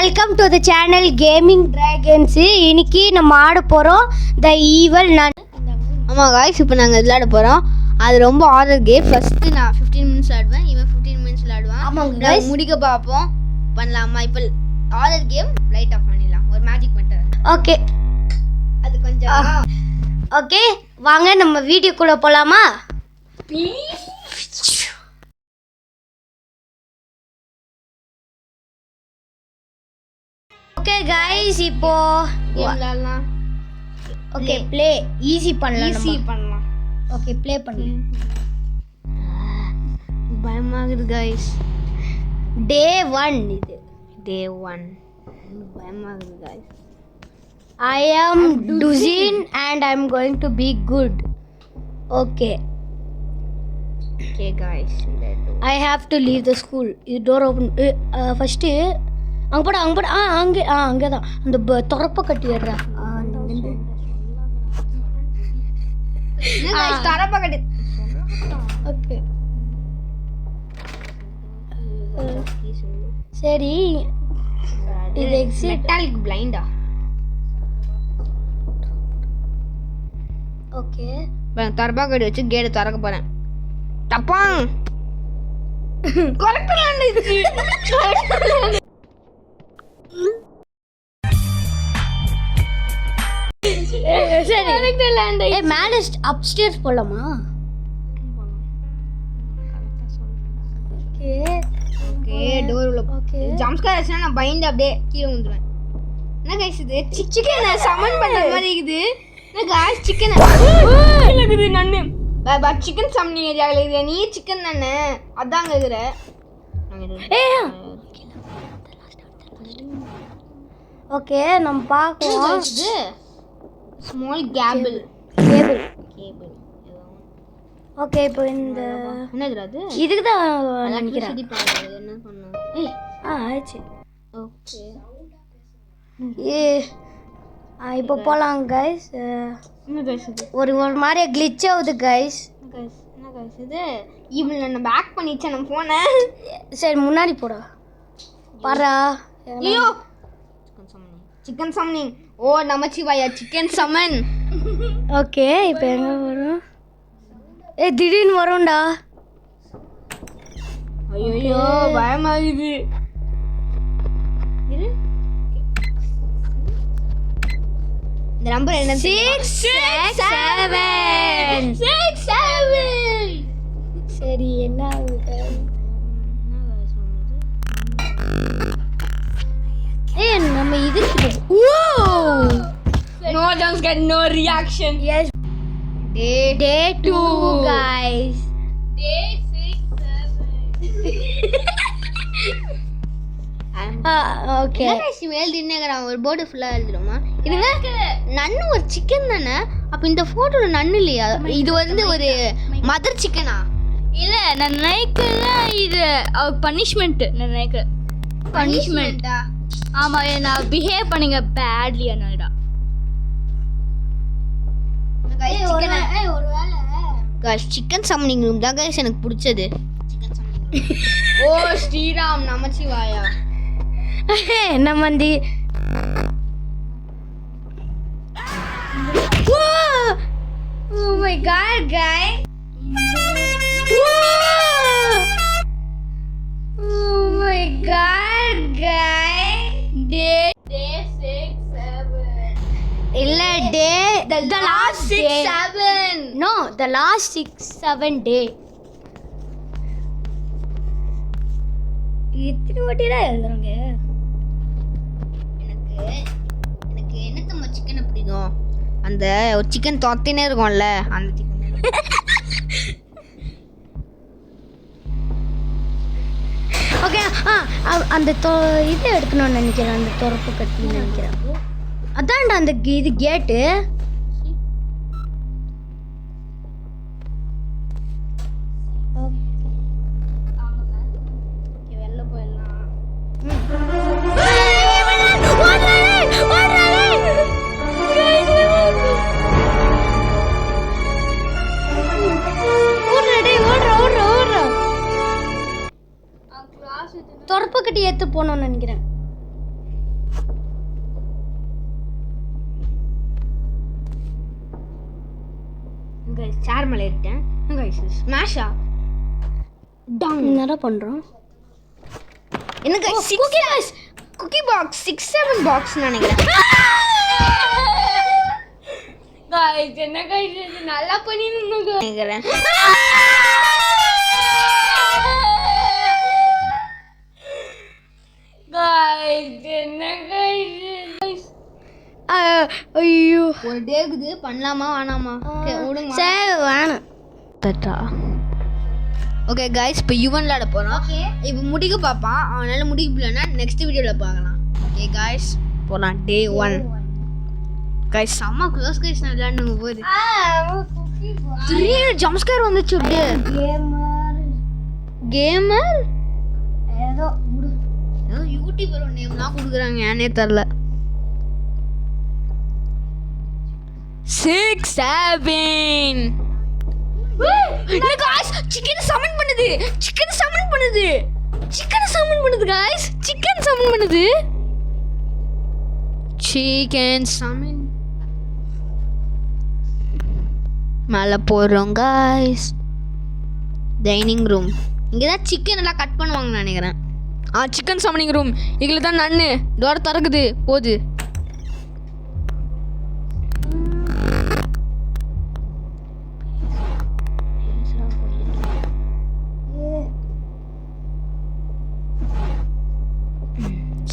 Welcome to the channel gaming dragons. இன்னைக்கு நம்ம ஆட போகிறோம் த ஈவல் நான். ஆமாம் காய்ஸ், இப்போ நாங்கள் விளையாட போகிறோம். அது ரொம்ப ஆர்டர் கேம். ஃபஸ்ட்டு நான் 15 மினிட்ஸ் ஆடுவேன், இவன் 15 மினிட்ஸ் விளையாடுவான். ஆமாங்க guys, முடிக்க பார்ப்போம். பண்ணலாமா? இப்போ ஆர்டர் கேம் லைட் ஆஃப் பண்ணிடலாம். ஒரு மேஜிக் பண்ணுறேன். ஓகே, அது கொஞ்சம் ஓகே வாங்க நம்ம வீடியோக்குள்ளே போகலாமா? ஓகே கைஸ், இப்போ விளையாடலாம். ஓகே ப்ளே ஈஸி பண்ணலாம். பண்ணலாம். ஓகே ப்ளே பண்ணலாம். பயமாகுது காய்ஸ். டே 1 இது. டே 1 பயமாகுது guys. I am Duzin and I am going to be good. Okay. Okay guys, I have to leave the school. This door open. First அங்கே போட அங்கே தான் அந்த துறப்பை கட்டிடுறா. ஓகே சரி, இது எக்ஸிட் மெட்டாலிக் பிளைண்டா? ஓகே தரப்பா கட்டி வச்சு கேட்டை திறக்க போறேன். தப்பாங் கரெக்டான இதுக்கு சரி மேலே அப்ஸ்டேர்ஸ் போகலாமா? ஓகே ஓகே டோர் உள்ள ஓகே ஜம்ப்ஸ்கேர் ஆச்சுனா நான் பயந்து அப்படியே கீழே விழுந்துருவேன். என்ன கைஸ் இது? சிக்கன் சமன் பண்ண மாதிரி இருக்குது. என்ன கைஸ் சிக்கன் இருக்குது நன்னு பட் சிக்கன் சமனிங் ஏரியாவில் இருக்குது. நீ சிக்கன் தானே அதான் கேட்குற. ஓகே நம்ம பார்க்கலாம். இது ஸ்மால் கேபிள். ஓகே இப்போ இந்த என்னது அது? இதுக்கு தான் நினைக்கிறேன். என்ன பண்ண? ஆயிடுச்சு. ஓகே இப்போ போகலாம் கைஸ். என்ன கைஸ் இது? ஒரு மாதிரி கிளிச் ஆகுது கைஸ். என்ன கைஸ் இது? இவன் நான் பேக் பண்ணிச்சேன் நம்ம ஃபோனை. சரி முன்னாடி போடா பாரா. ஐயோ சிக்கன் சமனிங். ஓ நமச்சிவாயா சிக்கன் சமன். ஓகே இப்போ எங்கே வரும்? திடீர்னு வரும்டா. ஐயோ பயமாகுது. இரு இந்த நம்பர் என்ன? 667. சரி என்ன ஆகுது? நம்ம இதுக்கு no jumps get no reaction. Yes day 2 guys. Day 6 okay எழுதினேங்கிறான். ஒரு போர்டு ஃபுல்லாக எழுதிடுமா? இதுங்க நன்னு ஒரு சிக்கன் தானே. அப்போ இந்த ஃபோட்டோவில் நன்னு இல்லையா? இது வந்து ஒரு மதர் சிக்கனா? இல்லை நான் நினைக்கிறேன் இது பனிஷ்மெண்ட்டு. நான் நினைக்கிறேன் பனிஷ்மெண்ட்டா? ஆமாம், நான் பிஹேவ் பண்ணிங்க பேட்லி அதனாலடா. சிக்கன் சம்மனிங் ரூம் தான் கைஸ் எனக்கு பிடிச்சது. Chicken summoning. ஓ ஸ்ரீராம் நமச்சிவாயா. நம்ம வந்து oh my god guys. Oh my god guys. Day 6-7 இல்ல டே the last 6-7. no the last 6-7 day. எத்தனை வாட்டி தான் எழுதுறாங்க? எனக்கு என்னத்தம்மா சிக்கனை பிடிக்கும்? அந்த ஒரு சிக்கன் தொத்தினே இருக்கும்ல அந்த சிக்கன். ஓகே அந்த இது எடுக்கணும்னு நினைக்கிறேன். அந்த துறப்பு கட்டணும்னு நினைக்கிறேன். அதான்டா அந்த இது கேட்டு. வெளில போயிடலாம். துறப்பு கட்டி ஏற்று போகணும்னு நினைக்கிறேன். கைஸ் சேர் மேலே இருக்கேன் கைஸ் ஸ்மாஷா டாங் என்னடா பண்ணுறோம்? என்ன கைஸ் குக்கி பாக்ஸ் 6-7 பாக்ஸ் நினைக்கிறேன் गाइस என்ன गाइस இது நல்லா பண்ணிருந்தீங்க நினைக்கிறேன் गाइस என்ன गाइस ஐயோ ஒரு டேக்குது பண்ணலாமா வேணாமா ஓகே விடுங்க சரி வேணாம். தட்டா ஓகே கைஸ் இப்போ யுவன் விளாட போகிறோம் இப்போ முடிக்க பார்ப்பான் அவனால முடிக்க முடியலன்னா நெக்ஸ்ட் வீடியோவில் பார்க்கலாம் ஓகே கைஸ் போகலாம் டே 1 கைஸ் செம்ம க்ளோஸ் கைஸ் நான் விளையாடுங்க போகுது திடீர்னு ஜம்ஸ்கேர் வந்துச்சு அப்படியே கேமர் ஏதோ ஏதோ யூடியூபர் நேம்லாம் கொடுக்குறாங்க ஏன்னே தெரில 6-7 गाइस चिकन சமன் பண்ணுது சிக்கன் சமன் பண்ணுது गाइस சிக்கன் சமன் பண்ணுது சிக்கன் சமன் மேலே போகிறோம் गाइस டைனிங் ரூம் இங்கே தான் சிக்கன் எல்லாம் கட் பண்ணுவாங்கன்னு நினைக்கிறேன் சிக்கன் சமனிங் ரூம் இதில் தான் நன்னு டோர் திறக்குது போகுது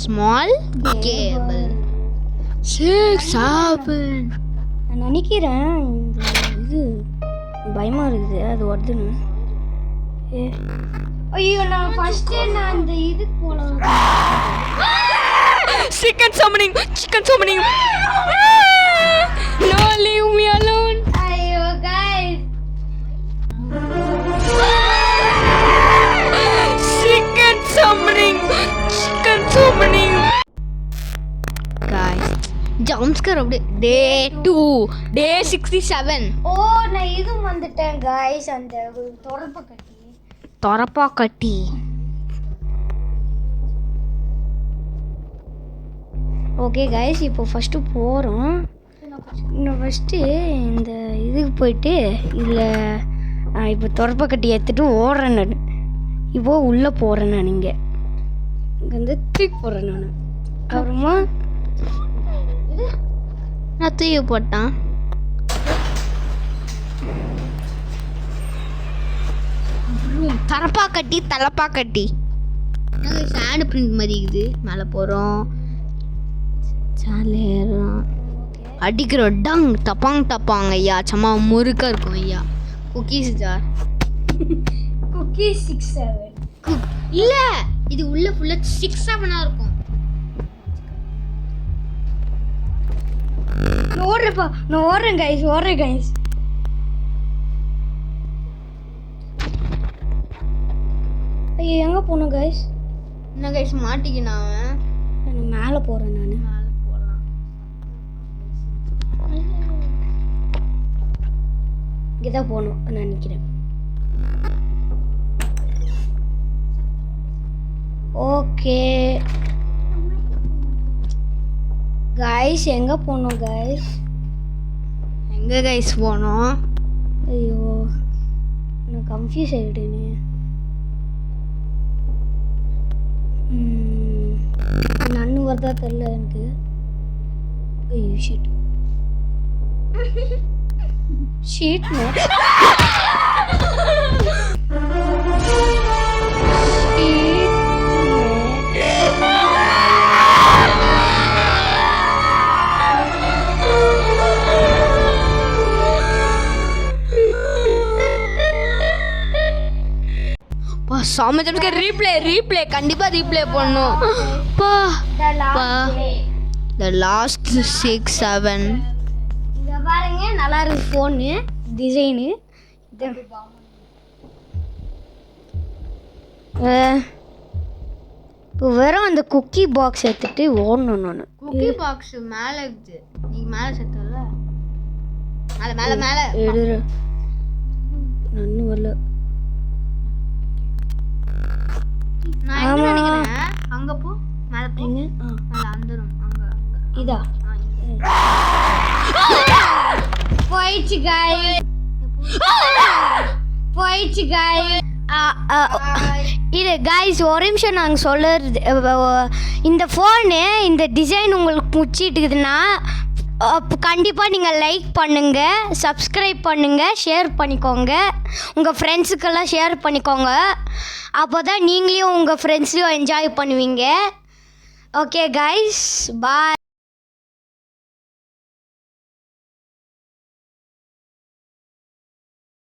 ஸ்மால் கேபிள் 6-7 நான் நினைக்கிறேன் இந்த இது பயமாக இருக்குது அது வருதுன்னு. ஐயோ நான் ஃபஸ்ட்டே நான் இந்த இதுக்கு போகலாம். Chicken summoning no leave me alone ஐயோ guys சிக்கன் சமனிங் guys ஜம்ஸ்கர் அப்படியே டே 2 டே 67 ஓ நான் இதுவும் வந்துட்டேன் guys அந்த தொரப்பா கட்டி ஓகே guys இப்போ ஃபஸ்ட்டு போகிறோம். நான் ஃபஸ்ட்டு இந்த இதுக்கு போயிட்டு இதில் இப்போ கட்டி எடுத்துகிட்டு ஓடுறேன் நான். இப்போ உள்ளே போகிறேன் நான் இங்கே வந்து தூக்கி போடுறேன் நான். அப்புறமா நான் தூக்கி போட்டான் தலப்பா கட்டி சேடு பிரிண்ட் மாதிரி இருக்குது மேலே போகிறோம் சாலேறோம் அடிக்கிறோம் டங் டப்பாங்க ஐயா சும்மா முறுக்காக இருக்கும் ஐயா குக்கீஸ் ஜார் குக்கி 6-7 இல்லை இது உள்ள ஃபுல்லாக 6-7 இருக்கும் நான் ஓடுறேன் கைஸ் ஐயோ எங்கே போகணும் கைஸ்? என்ன கைஸ் மாட்டிக்கினா அவன் நான் மேலே போகிறேன் நான். மேலே போகலாம் இங்கே தான் போகணும் நான் நினைக்கிறேன். ஓகே கைஸ் எங்கே போகணும் கைஸ்? எங்கே கைஸ் போனோம்? ஐயோ நான் கன்ஃபியூஸ் ஆகிட்டேனே. நன்னு வருதா தெரில எனக்கு. ஐயோ ஷீட் சாமி ஜம்ஸ்கேர் ரீப்ளே கண்டிப்பா ரீப்ளே பண்ணணும் பா தி லாஸ்ட் 6-7 இங்க பாருங்க நல்லா இருக்கு ஃபோனு டிசைனு. இப்போ வெறும் அந்த குக்கி பாக்ஸ் எடுத்துட்டு ஓடணும் நான். குக்கி பாக்ஸ் மேல இருக்குது நீ மேல செத்தல மேல எடுற நன்னு வரல. நான் என்ன நினைக்கிறேன் அங்க போ மேல போங்க மேல அந்த ரூம் அங்க இதா போயிடுச்சு गाइस. போயிடுச்சு காய்ஸ். இது காய்ஸ் ஒரு நிமிஷம் நாங்கள் சொல்லுறது, இந்த ஃபோனு இந்த டிசைன் உங்களுக்கு பிடிச்சிட்டுக்குதுன்னா கண்டிப்பாக நீங்கள் லைக் பண்ணுங்கள், சப்ஸ்கிரைப் பண்ணுங்கள், ஷேர் பண்ணிக்கோங்க, உங்கள் ஃப்ரெண்ட்ஸுக்கெல்லாம் ஷேர் பண்ணிக்கோங்க. அப்போ தான் நீங்களையும் உங்கள் ஃப்ரெண்ட்ஸையும் என்ஜாய் பண்ணுவீங்க. ஓகே காய்ஸ், பாய்.